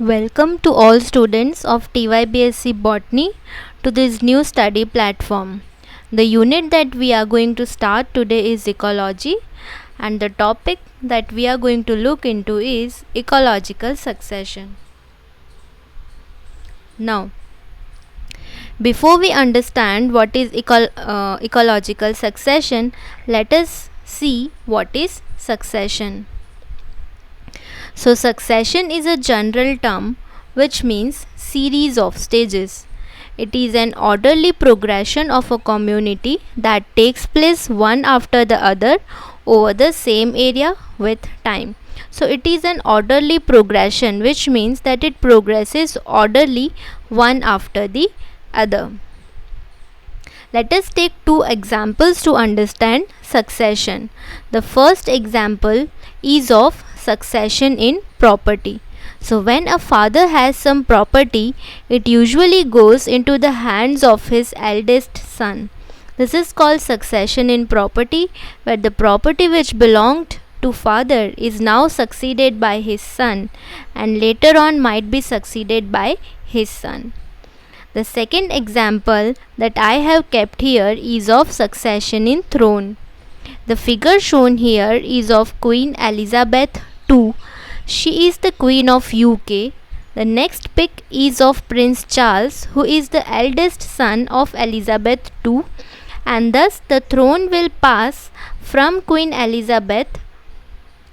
Welcome to all students of TYBSc Botany to this new study platform. The unit that we are going to start today is ecology, and the topic that we are going to look into is ecological succession. Now, before we understand what is ecological succession, let us see what is succession. So succession is a general term which means series of stages. It is an orderly progression of a community that takes place one after the other over the same area with time. So it is an orderly progression, which means that it progresses orderly one after the other. Let us take two examples to understand succession. The first example is of succession in property. So when a father has some property, it usually goes into the hands of his eldest son. This is called succession in property, where the property which belonged to father is now succeeded by his son and later on might be succeeded by his son. The second example that I have kept here is of succession in throne. The figure shown here is of Queen Elizabeth II. She is the Queen of UK. The next pic is of Prince Charles, who is the eldest son of Elizabeth II, and thus the throne will pass from Queen Elizabeth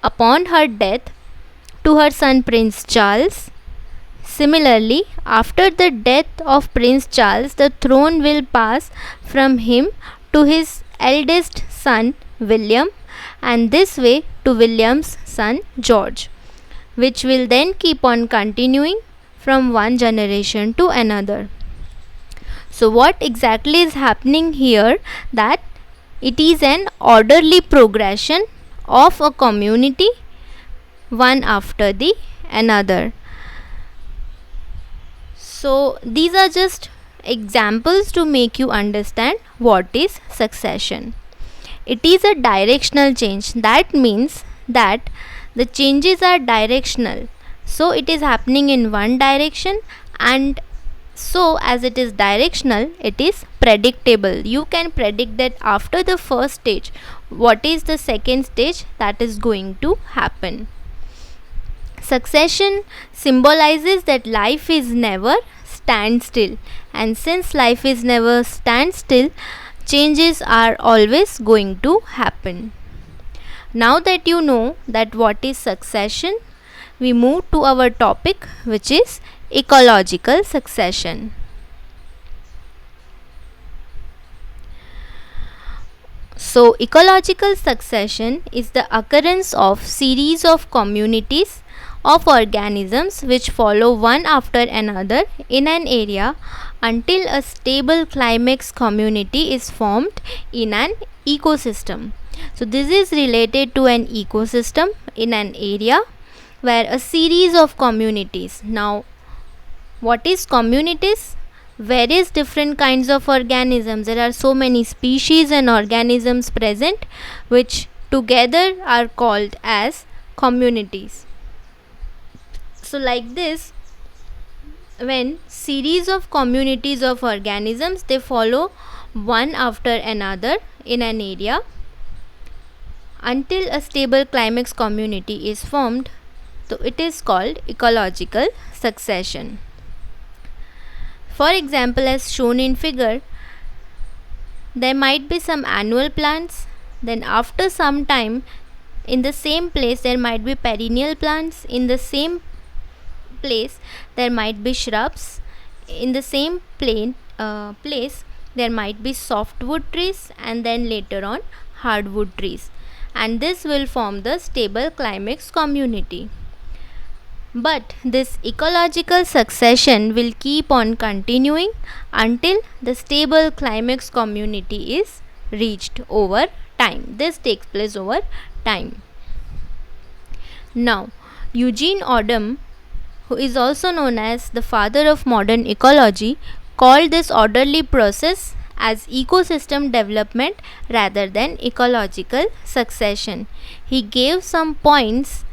upon her death to her son Prince Charles. Similarly, after the death of Prince Charles, the throne will pass from him to his eldest son William, and this way to William's son George, which will then keep on continuing from one generation to another. So what exactly is happening here? That it is an orderly progression of a community one after the another. So these are just examples to make you understand what is succession. It is a directional change. That means that the changes are directional. So it is happening in one direction, and so as it is directional, it is predictable. You can predict that after the first stage, what is the second stage that is going to happen. Succession symbolizes that life is never standstill, and since life is never standstill, changes are always going to happen. Now that you know that what is succession, we move to our topic, which is ecological succession. So ecological succession is the occurrence of series of communities of organisms which follow one after another in an area until a stable climax community is formed in an ecosystem. So this is related to an ecosystem in an area where a series of communities. Now, what is communities? Various different kinds of organisms. There are so many species and organisms present which together are called as communities. So like this, when series of communities of organisms, they follow one after another in an area until a stable climax community is formed, so it is called ecological succession. For example, as shown in figure, there might be some annual plants, then after some time in the same place there might be perennial plants, in the same place there might be shrubs, in the same place there might be softwood trees, and then later on hardwood trees, and this will form the stable climax community. But this ecological succession will keep on continuing until the stable climax community is reached over time. This takes place over time. Now, Eugene Odum, who is also known as the father of modern ecology, called this orderly process as ecosystem development rather than ecological succession. He gave some points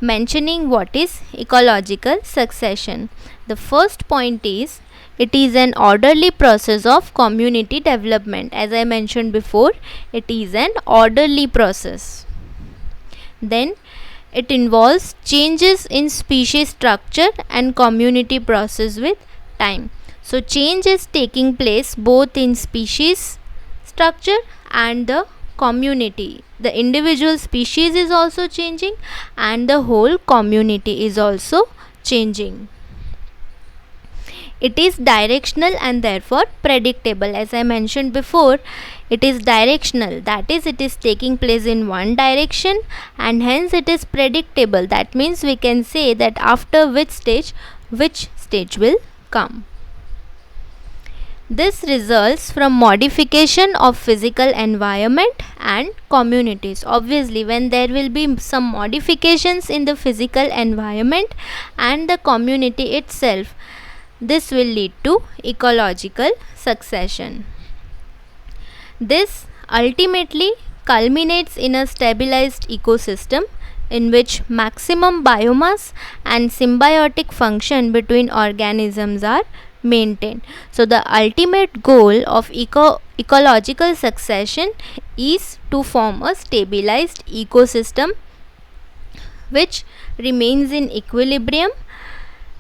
mentioning what is ecological succession. The first point is it is an orderly process of community development. As I mentioned before, it is an orderly process. Then it involves changes in species structure and community process with time. So change is taking place both in species structure and the community. The individual species is also changing and the whole community is also changing. It is directional and therefore predictable. As I mentioned before, it is directional, that is, it is taking place in one direction, and hence it is predictable. That means we can say that after which stage will come. This results from modification of physical environment and communities. Obviously, when there will be some modifications in the physical environment and the community itself, this will lead to ecological succession. This ultimately culminates in a stabilized ecosystem in which maximum biomass and symbiotic function between organisms are maintained. So the ultimate goal of ecological succession is to form a stabilized ecosystem which remains in equilibrium,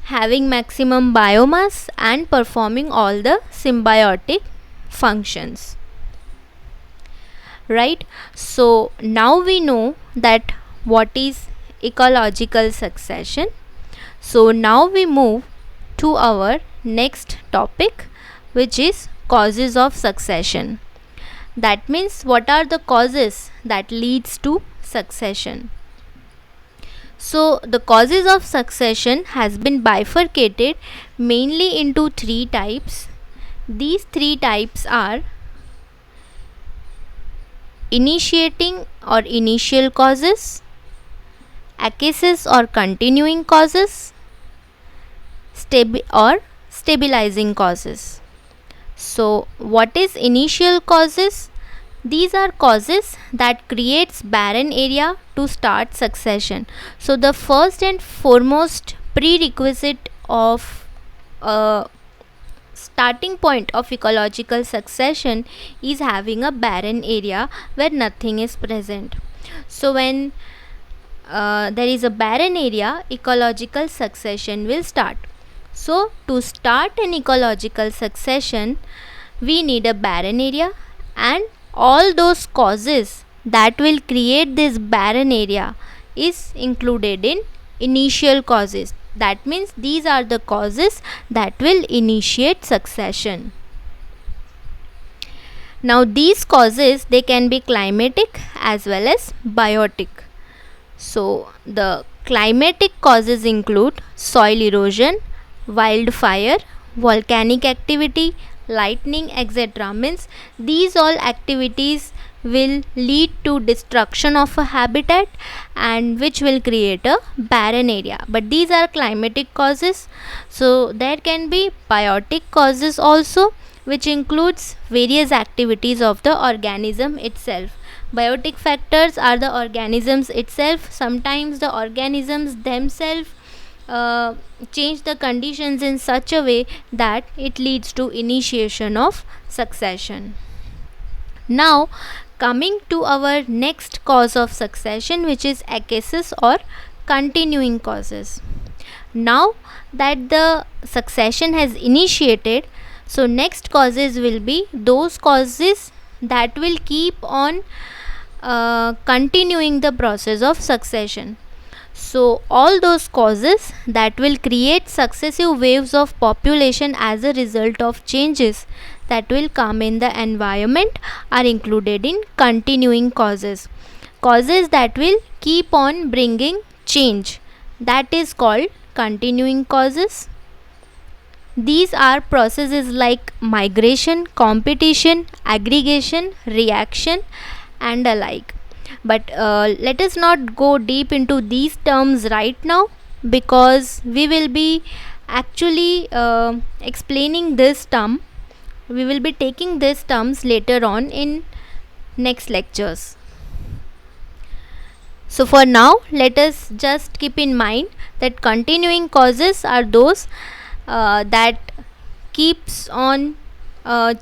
having maximum biomass and performing all the symbiotic functions. Right? So now we know that what is ecological succession. So now we move to our next topic, which is causes of succession. That means what are the causes that leads to succession. So the causes of succession has been bifurcated mainly into three types. These three types are initiating or initial causes, acacious or continuing causes, stabilizing causes. So what is initial causes? These are causes that creates barren area to start succession. So the first and foremost prerequisite of starting point of ecological succession is having a barren area where nothing is present. So when there is a barren area, ecological succession will start. So to start an ecological succession, we need a barren area, and all those causes that will create this barren area is included in initial causes. That means these are the causes that will initiate succession. Now these causes, they can be climatic as well as biotic. So the climatic causes include soil erosion, wildfire, volcanic activity, lightning, etc. Means these all activities will lead to destruction of a habitat and which will create a barren area. But these are climatic causes. So there can be biotic causes also, which includes various activities of the organism itself. Biotic factors are the organisms itself. Sometimes the organisms themselves change the conditions in such a way that it leads to initiation of succession. Now coming to our next cause of succession, which is acacious or continuing causes. Now that the succession has initiated, so next causes will be those causes that will keep on continuing the process of succession. So all those causes that will create successive waves of population as a result of changes that will come in the environment are included in continuing causes. Causes that will keep on bringing change, that is called continuing causes. These are processes like migration, competition, aggregation, reaction, and alike. But let us not go deep into these terms right now, because we will be actually explaining this term. We will be taking these terms later on in next lectures. So for now, let us just keep in mind that continuing causes are those that keeps on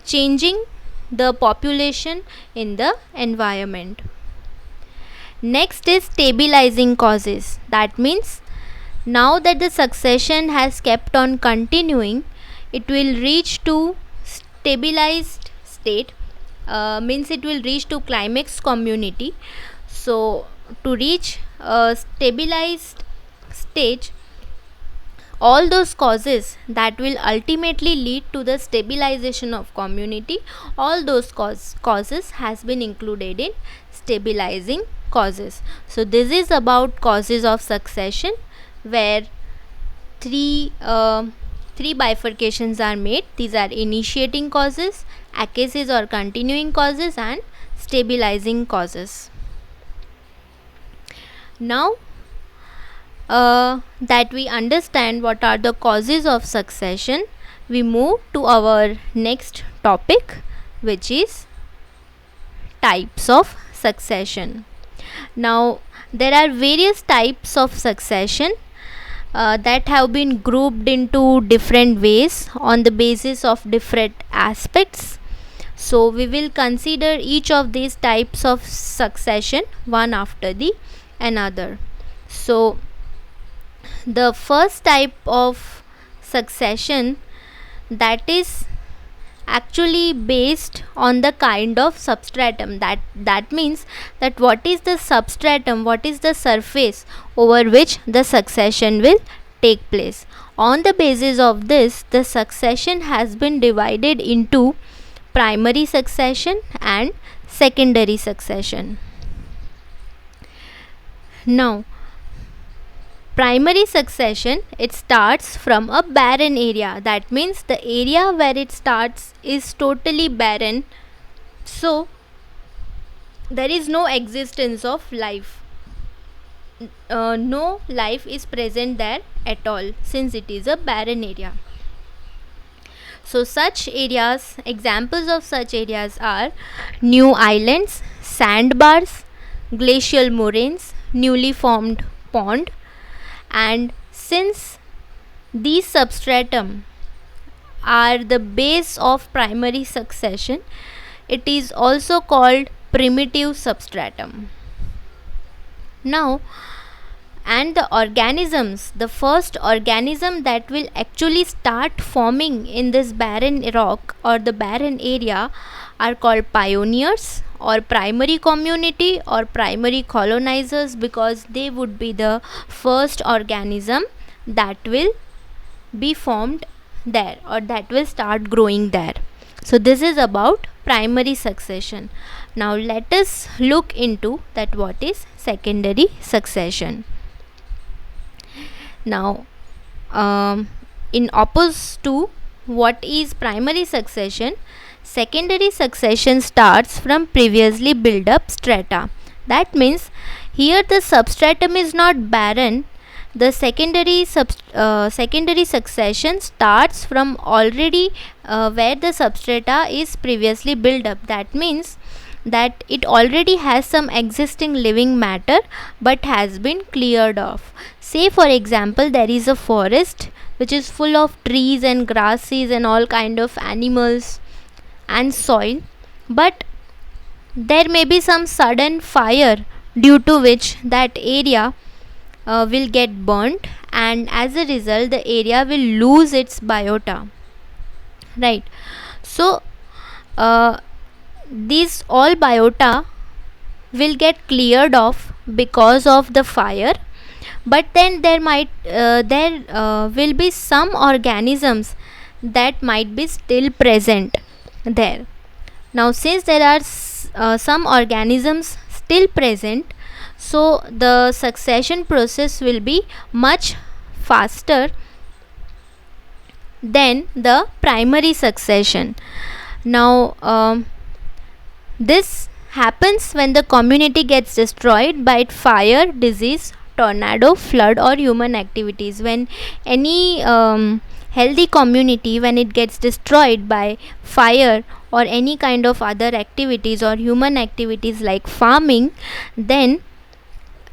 changing the population in the environment. Next is stabilizing causes. That means now that the succession has kept on continuing, it will reach to stabilized state, means it will reach to climax community. So to reach a stabilized stage, all those causes that will ultimately lead to the stabilization of community, all those causes has been included in stabilizing causes. So this is about causes of succession, where three bifurcations are made. These are initiating causes, acaces or continuing causes, and stabilizing causes. Now that we understand what are the causes of succession, we move to our next topic, which is types of succession. Now there are various types of succession that have been grouped into different ways on the basis of different aspects. So we will consider each of these types of succession one after the another. So the first type of succession, that is actually based on the kind of substratum, that means that what is the substratum, what is the surface over which the succession will take place. On the basis of this, the succession has been divided into primary succession and secondary succession. Now primary succession, it starts from a barren area. That means the area where it starts is totally barren, so there is no existence of life. No life is present there at all, since it is a barren area. So such areas, examples of such areas are new islands, sandbars, glacial moraines, newly formed pond. And since these substratum are the base of primary succession, it is also called primitive substratum. Now, and the organisms, the first organism that will actually start forming in this barren rock or the barren area are called pioneers or primary community or primary colonizers, because they would be the first organism that will be formed there or that will start growing there. So this is about primary succession. Now let us look into that what is secondary succession. Now in opposite to what is primary succession, secondary succession starts from previously built up strata. That means here the substratum is not barren. The secondary succession starts from already where the substrata is previously built up. That means that it already has some existing living matter but has been cleared off. Say for example, there is a forest which is full of trees and grasses and all kind of animals and soil, but there may be some sudden fire due to which that area will get burnt, and as a result the area will lose its biota, right? So these all biota will get cleared off because of the fire, but then there will be some organisms that might be still present there. Now since there are some organisms still present, so the succession process will be much faster than the primary succession. Now this happens when the community gets destroyed by fire, disease, tornado, flood or human activities. When any healthy community, when it gets destroyed by fire or any kind of other activities or human activities like farming, then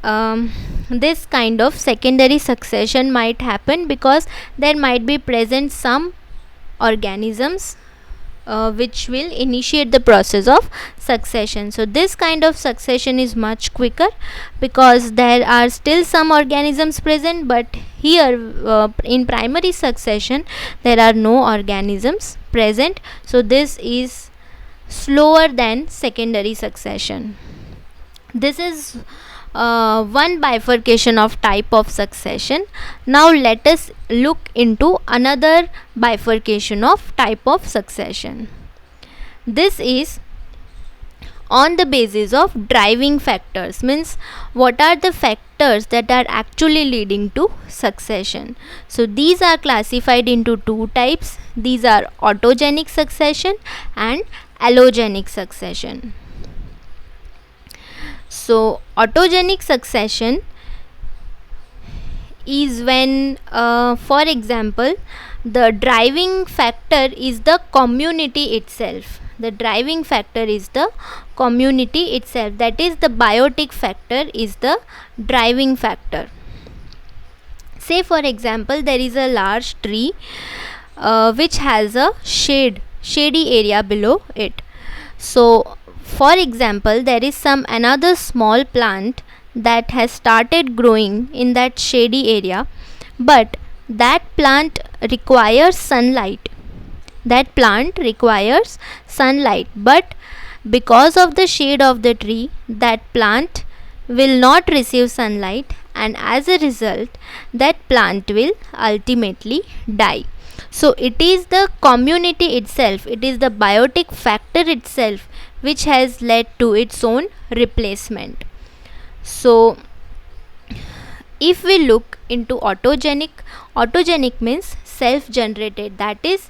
this kind of secondary succession might happen because there might be present some organisms which will initiate the process of succession. So this kind of succession is much quicker because there are still some organisms present, but here in primary succession there are no organisms present, so this is slower than secondary succession. This is one bifurcation of type of succession. Now let us look into another bifurcation of type of succession. This is on the basis of driving factors, means what are the factors that are actually leading to succession. So these are classified into two types. These are autogenic succession and allogenic succession. So autogenic succession is when for example the driving factor is the community itself. The driving factor is the community itself, that is the biotic factor is the driving factor. Say for example there is a large tree which has a shady area below it. So for example there is some another small plant that has started growing in that shady area, but that plant requires sunlight. But because of the shade of the tree, that plant will not receive sunlight, and as a result that plant will ultimately die. So it is the community itself, it is the biotic factor itself which has led to its own replacement. So if we look into autogenic means self-generated, that is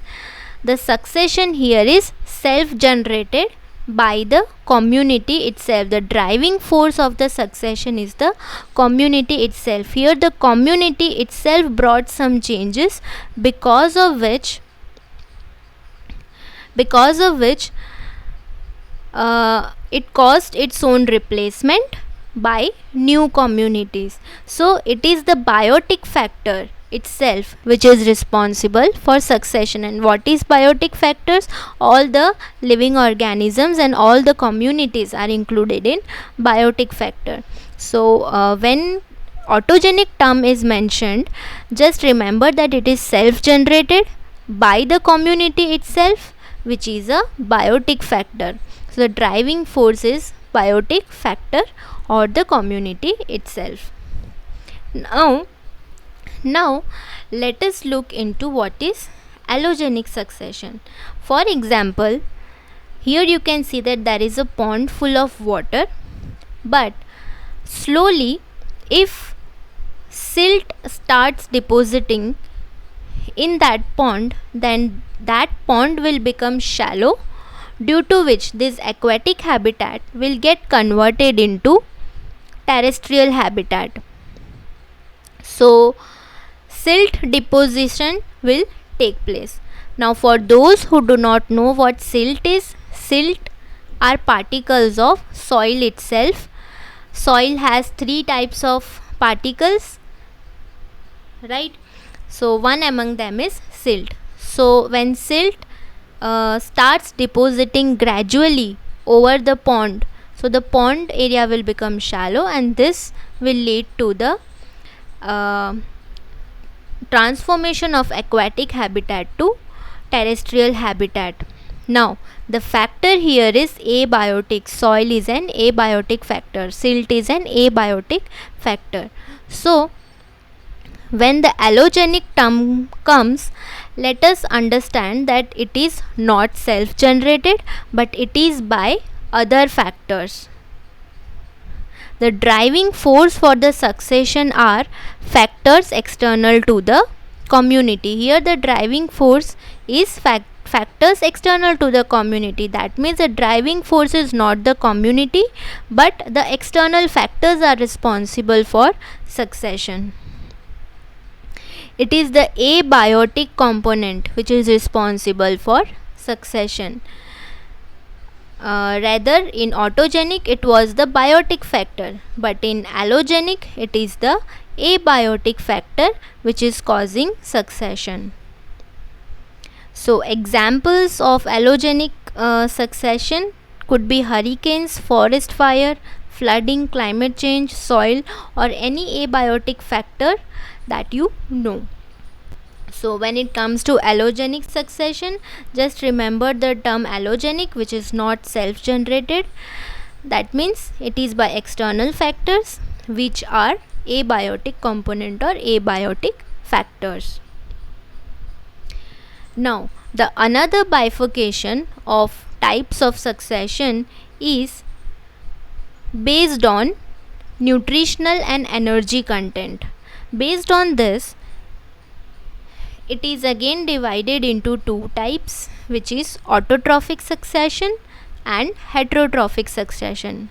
the succession here is self-generated by the community itself. The driving force of the succession is the community itself. Here the community itself brought some changes because of which it caused its own replacement by new communities. So it is the biotic factor itself which is responsible for succession. And what is biotic factors? All the living organisms and all the communities are included in biotic factor. So when autogenic term is mentioned, just remember that it is self-generated by the community itself, which is a biotic factor. So the driving force is biotic factor or the community itself. Now let us look into what is allogenic succession. For example, here you can see that there is a pond full of water, but slowly if silt starts depositing in that pond, then that pond will become shallow, due to which this aquatic habitat will get converted into terrestrial habitat. So silt deposition will take place. Now for those who do not know what silt is, silt are particles of soil itself. Soil has three types of particles, right? So one among them is silt. So when silt starts depositing gradually over the pond, so the pond area will become shallow, and this will lead to the transformation of aquatic habitat to terrestrial habitat. Now the factor here is abiotic. Soil is an abiotic factor, silt is an abiotic factor. So when the allogenic term comes, let us understand that it is not self-generated, but it is by other factors. The driving force for the succession are factors external to the community. Here the driving force is factors external to the community. That means the driving force is not the community, but the external factors are responsible for succession. It is the abiotic component which is responsible for succession. Rather, in autogenic it was the biotic factor, but in allogenic it is the abiotic factor which is causing succession. So examples of allogenic succession could be hurricanes, forest fire, flooding, climate change, soil, or any abiotic factor that you know. So when it comes to allogenic succession, just remember the term allogenic, which is not self generated. That means it is by external factors which are abiotic component or abiotic factors. Now, the another bifurcation of types of succession is based on nutritional and energy content. Based on this, it is again divided into two types, which is autotrophic succession and heterotrophic succession.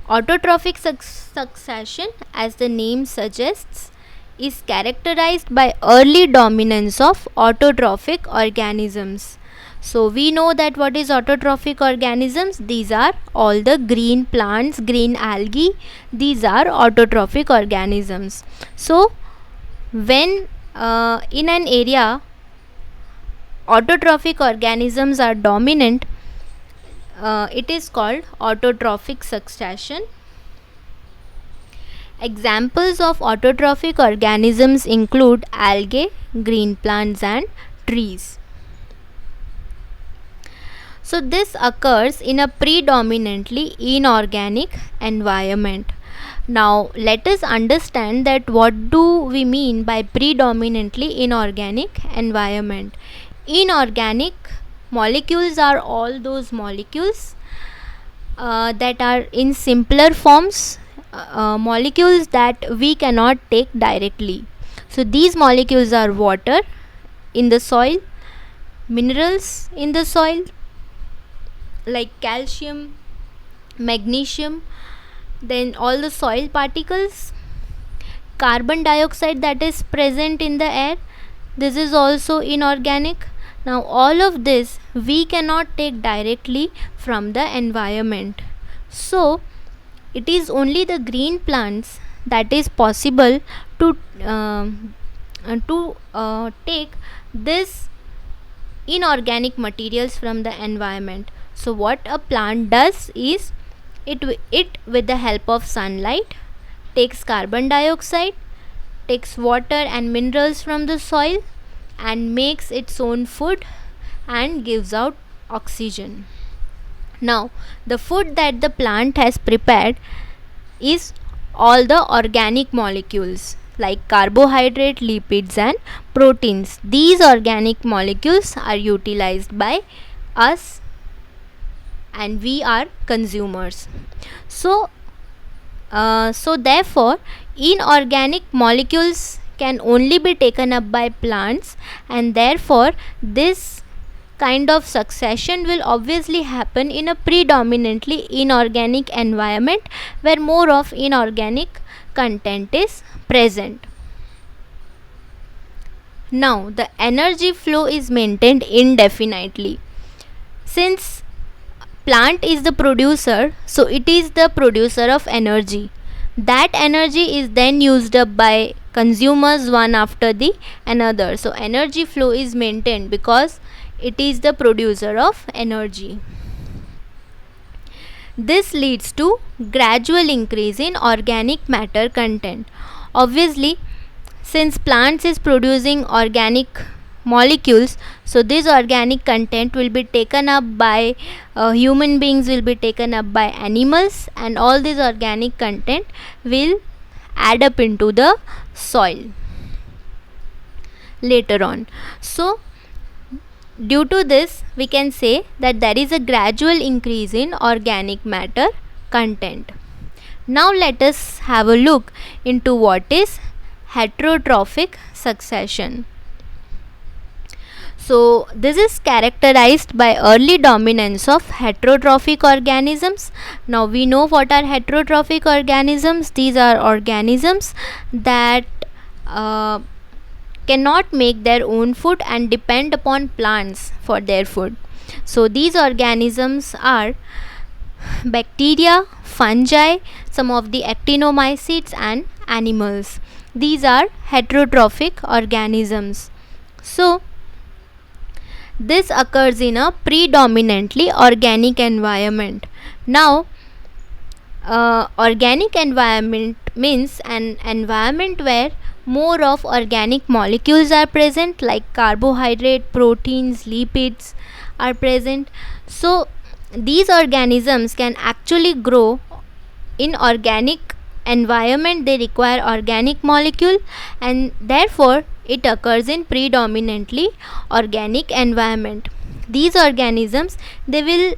Autotrophic succession, as the name suggests, is characterized by early dominance of autotrophic organisms. So we know that what is autotrophic organisms? These are all the green plants, green algae. These are autotrophic organisms. So when in an area autotrophic organisms are dominant, it is called autotrophic succession. Examples of autotrophic organisms include algae, green plants, and trees. So this occurs in a predominantly inorganic environment. Now let us understand that what do we mean by predominantly inorganic environment. Inorganic molecules are all those molecules that are in simpler forms, molecules that we cannot take directly. So these molecules are water in the soil, minerals in the soil like calcium, magnesium, then all the soil particles, carbon dioxide that is present in the air, this is also inorganic. Now all of this we cannot take directly from the environment. So it is only the green plants that is possible to take this inorganic materials from the environment. So what a plant does is it with the help of sunlight takes carbon dioxide, takes water and minerals from the soil and makes its own food and gives out oxygen. Now the food that the plant has prepared is all the organic molecules like carbohydrate, lipids and proteins. These organic molecules are utilized by us and we are consumers. So therefore inorganic molecules can only be taken up by plants, and therefore this kind of succession will obviously happen in a predominantly inorganic environment where more of inorganic content is present. Now the energy flow is maintained indefinitely. Since plant is the producer, so it is the producer of energy. That energy is then used up by consumers one after the another. So energy flow is maintained because it is the producer of energy. This leads to gradual increase in organic matter content. Obviously, since plants is producing organic molecules, so this organic content will be taken up by human beings, will be taken up by animals, and all this organic content will add up into the soil later on. So due to this we can say that there is a gradual increase in organic matter content. Now let us have a look into what is heterotrophic succession. So this is characterized by early dominance of heterotrophic organisms. Now we know what are heterotrophic organisms. These are organisms that cannot make their own food and depend upon plants for their food. So these organisms are bacteria, fungi, some of the actinomycetes, and animals. These are heterotrophic organisms. So this occurs in a predominantly organic environment. Now, organic environment means an environment where more of organic molecules are present, like carbohydrate, proteins, lipids are present. So these organisms can actually grow in organic environment. They require organic molecule, and therefore it occurs in predominantly organic environment. These organisms, they will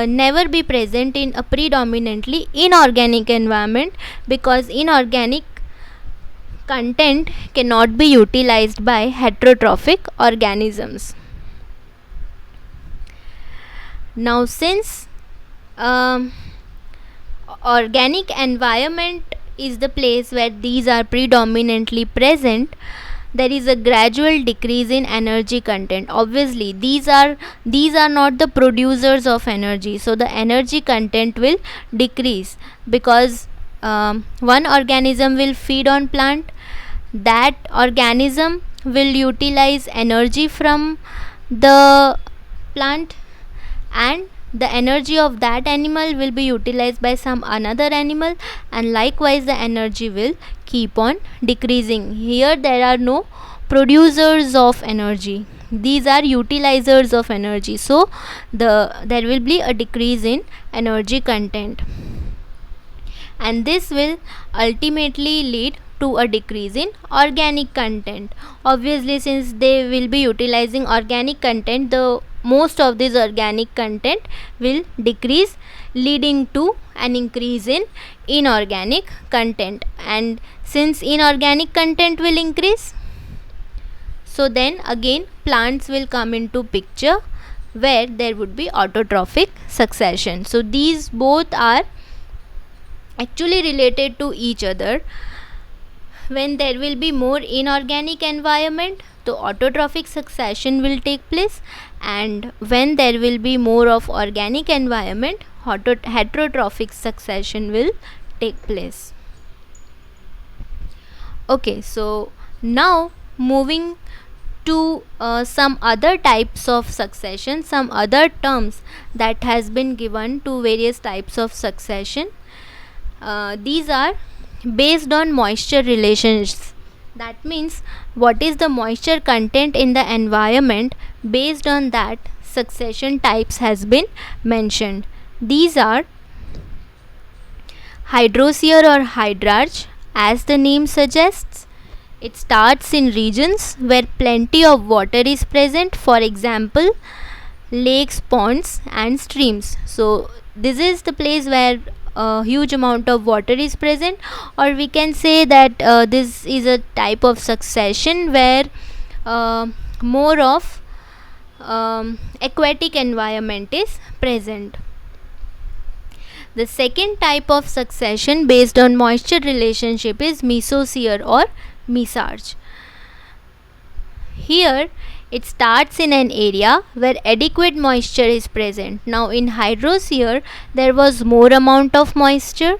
never be present in a predominantly inorganic environment, because inorganic content cannot be utilized by heterotrophic organisms. Now, since organic environment is the place where these are predominantly present, there is a gradual decrease in energy content. Obviously these are not the producers of energy, so the energy content will decrease, because one organism will feed on plant, that organism will utilize energy from the plant, and the energy of that animal will be utilized by some another animal, and likewise the energy will keep on decreasing. Here there are no producers of energy, these are utilizers of energy, so there will be a decrease in energy content, and this will ultimately lead to a decrease in organic content. Obviously, since they will be utilizing organic content, the most of this organic content will decrease, leading to an increase in inorganic content. And since inorganic content will increase, so then again plants will come into picture, where there would be autotrophic succession. So these both are actually related to each other. When there will be more inorganic environment, the autotrophic succession will take place, and when there will be more of organic environment, heterotrophic succession will take place. Okay, so now moving to some other types of succession, some other terms that has been given to various types of succession. These are based on moisture relations. That means what is the moisture content in the environment, based on that succession types has been mentioned. These are hydrosphere or hydrarch. As the name suggests, it starts in regions where plenty of water is present, for example lakes, ponds and streams. So this is the place where a huge amount of water is present, or we can say that this is a type of succession where more of aquatic environment is present. The second type of succession based on moisture relationship is mesosphere or mesarge. Here it starts in an area where adequate moisture is present. Now in hydrosphere there was more amount of moisture.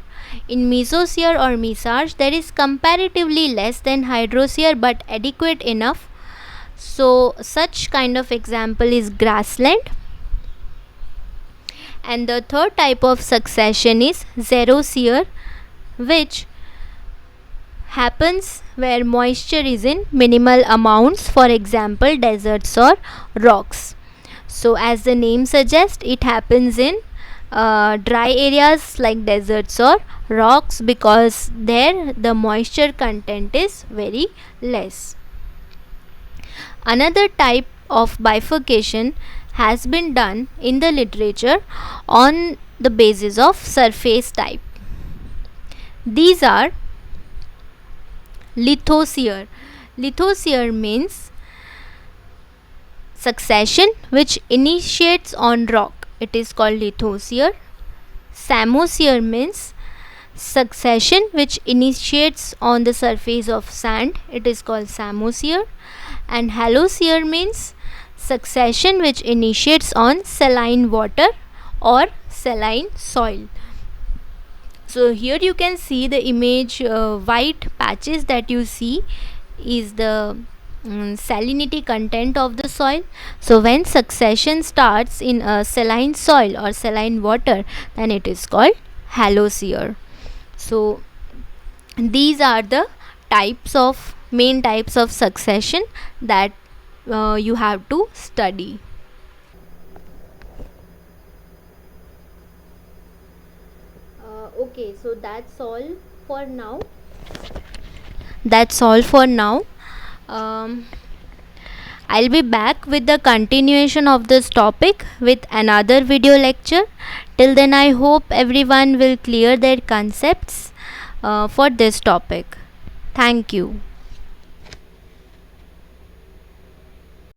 In mesosphere or mesarge there is comparatively less than hydrosphere but adequate enough. So such kind of example is grassland. And the third type of succession is xerosphere, which happens where moisture is in minimal amounts, for example deserts or rocks. So as the name suggests, it happens in dry areas like deserts or rocks, because there the moisture content is very less. Another type of bifurcation has been done in the literature on the basis of surface type. These are lithosphere. Lithosphere means succession which initiates on rock. It is called lithosphere. Samosphere means succession which initiates on the surface of sand. It is called samosphere. And halosphere means succession which initiates on saline water or saline soil. So here you can see the image, white patches that you see is the salinity content of the soil. So when succession starts in a saline soil or saline water, then it is called halocere. So these are the main types of succession that you have to study. Okay, so that's all for now. That's all for now. Um, I'll be back with the continuation of this topic with another video lecture. Till then, I hope everyone will clear their concepts for this topic. Thank you.